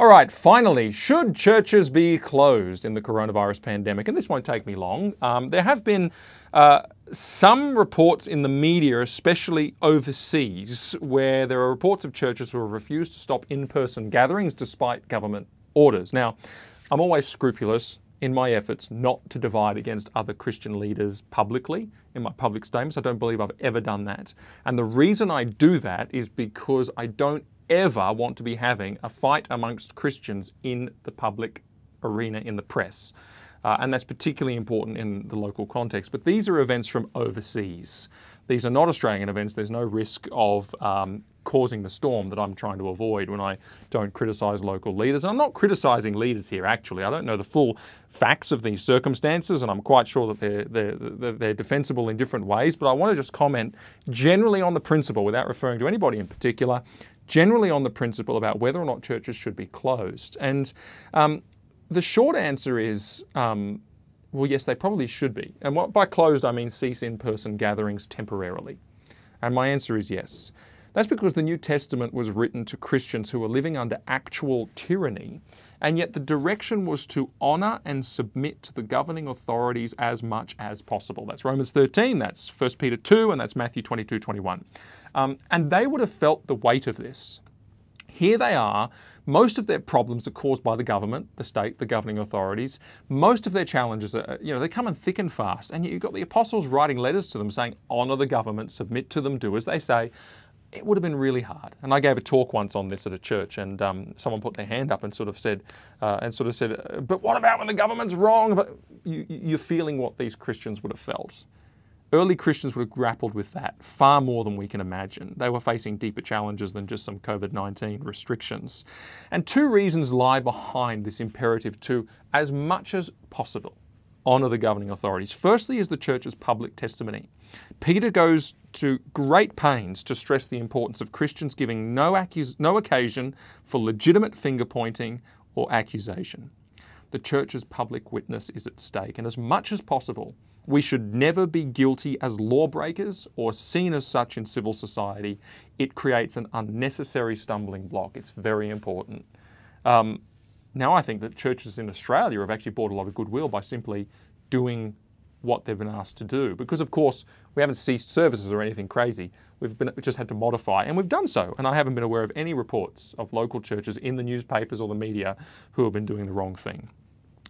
All right, finally, should churches be closed in the coronavirus pandemic? And this won't take me long. There have been some reports in the media, especially overseas, where there are reports of churches who have refused to stop in-person gatherings despite government orders. Now, I'm always scrupulous in my efforts not to divide against other Christian leaders publicly in my public statements. I don't believe I've ever done that. And the reason I do that is because I don't ever want to be having a fight amongst Christians in the public arena, in the press. And that's particularly important in the local context. But these are events from overseas. These are not Australian events. There's no risk of causing the storm that I'm trying to avoid when I don't criticise local leaders. And I'm not criticising leaders here, actually. I don't know the full facts of these circumstances, and I'm quite sure that they're defensible in different ways. But I want to just comment generally on the principle, without referring to anybody in particular, generally on the principle about whether or not churches should be closed. And the short answer is, well, yes, they probably should be. And by closed, I mean cease in-person gatherings temporarily. And my answer is yes. That's because the New Testament was written to Christians who were living under actual tyranny, and yet the direction was to honour and submit to the governing authorities as much as possible. That's Romans 13, that's 1 Peter 2, and that's Matthew 22:21. And they would have felt the weight of this. Here they are. Most of their problems are caused by the government, the state, the governing authorities. Most of their challenges are, they come in thick and fast. And you've got the apostles writing letters to them saying, honour the government, submit to them, do as they say. It would have been really hard. And I gave a talk once on this at a church, and someone put their hand up and sort of said, but what about when the government's wrong? But you're feeling what these Christians would have felt. Early Christians would have grappled with that far more than we can imagine. They were facing deeper challenges than just some COVID-19 restrictions. And two reasons lie behind this imperative to, as much as possible, honour the governing authorities. Firstly is the church's public testimony. Peter goes to great pains to stress the importance of Christians giving no occasion for legitimate finger-pointing or accusation. The church's public witness is at stake, and as much as possible, we should never be guilty as lawbreakers or seen as such in civil society. It creates an unnecessary stumbling block. It's very important. Now I think that churches in Australia have actually brought a lot of goodwill by simply doing what they've been asked to do. Because of course, we haven't ceased services or anything crazy. We've just had to modify, and we've done so. And I haven't been aware of any reports of local churches in the newspapers or the media who have been doing the wrong thing.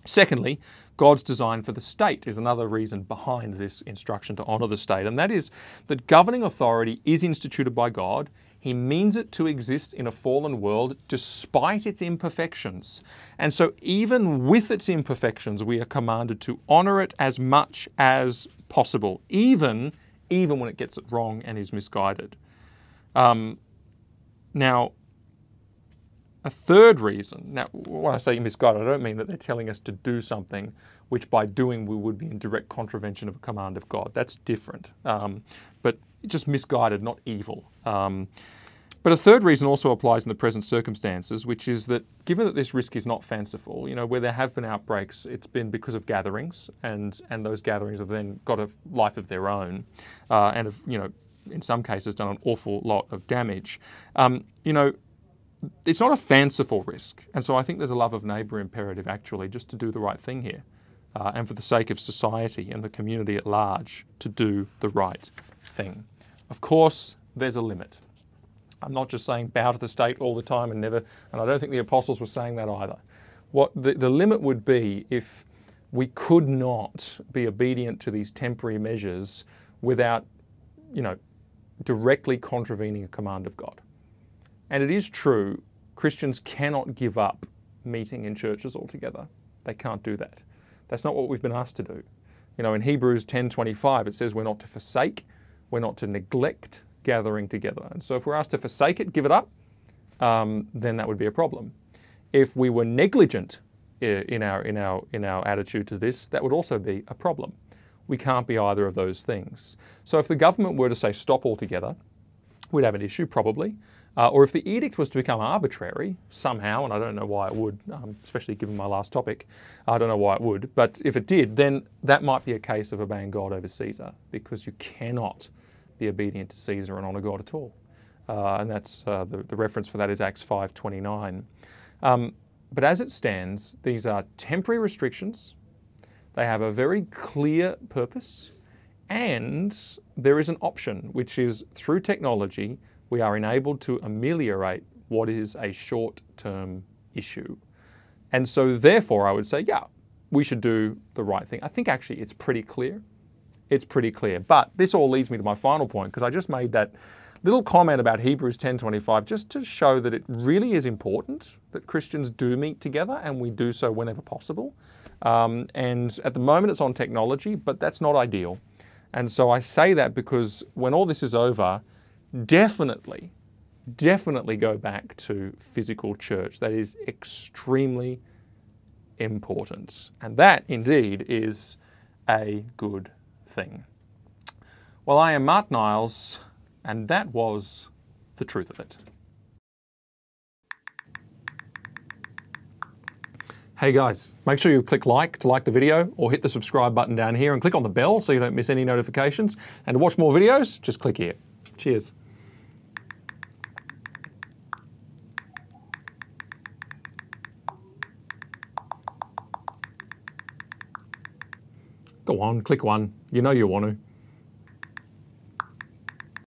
Secondly, God's design for the state is another reason behind this instruction to honour the state, and that is that governing authority is instituted by God. He means it to exist in a fallen world despite its imperfections. And so even with its imperfections, we are commanded to honour it as much as possible, even when it gets it wrong and is misguided. Now, a third reason, now when I say misguided, I don't mean that they're telling us to do something which by doing we would be in direct contravention of a command of God. That's different, but just misguided, not evil. But a third reason also applies in the present circumstances, which is that given that this risk is not fanciful, where there have been outbreaks, it's been because of gatherings, and those gatherings have then got a life of their own, and have, in some cases done an awful lot of damage. It's not a fanciful risk. And so I think there's a love of neighbour imperative, actually, just to do the right thing here. And for the sake of society and the community at large, to do the right thing. Of course, there's a limit. I'm not just saying bow to the state all the time and I don't think the apostles were saying that either. What the limit would be if we could not be obedient to these temporary measures without, directly contravening a command of God. And it is true, Christians cannot give up meeting in churches altogether. They can't do that. That's not what we've been asked to do. In Hebrews 10:25, it says we're not to forsake, we're not to neglect gathering together. And so if we're asked to forsake it, give it up, then that would be a problem. If we were negligent in our attitude to this, that would also be a problem. We can't be either of those things. So if the government were to say stop altogether, we'd have an issue probably. Or if the edict was to become arbitrary somehow, and I don't know why it would, especially given my last topic, I don't know why it would, but if it did, then that might be a case of obeying God over Caesar, because you cannot be obedient to Caesar and honour God at all. And that's the reference for that is Acts 5:29. But as it stands, these are temporary restrictions. They have a very clear purpose, and there is an option, which is through technology, we are enabled to ameliorate what is a short-term issue. And so therefore, I would say, yeah, we should do the right thing. I think actually it's pretty clear. It's pretty clear. But this all leads me to my final point, because I just made that little comment about Hebrews 10:25 just to show that it really is important that Christians do meet together, and we do so whenever possible. And at the moment it's on technology, but that's not ideal. And so I say that because when all this is over, definitely go back to physical church. That is extremely important. And that indeed is a good thing. Well, I am Mark Niles, and that was the truth of it. Hey guys, make sure you click like to like the video, or hit the subscribe button down here and click on the bell so you don't miss any notifications. And to watch more videos, just click here. Cheers. Go on, click one. You know you want to.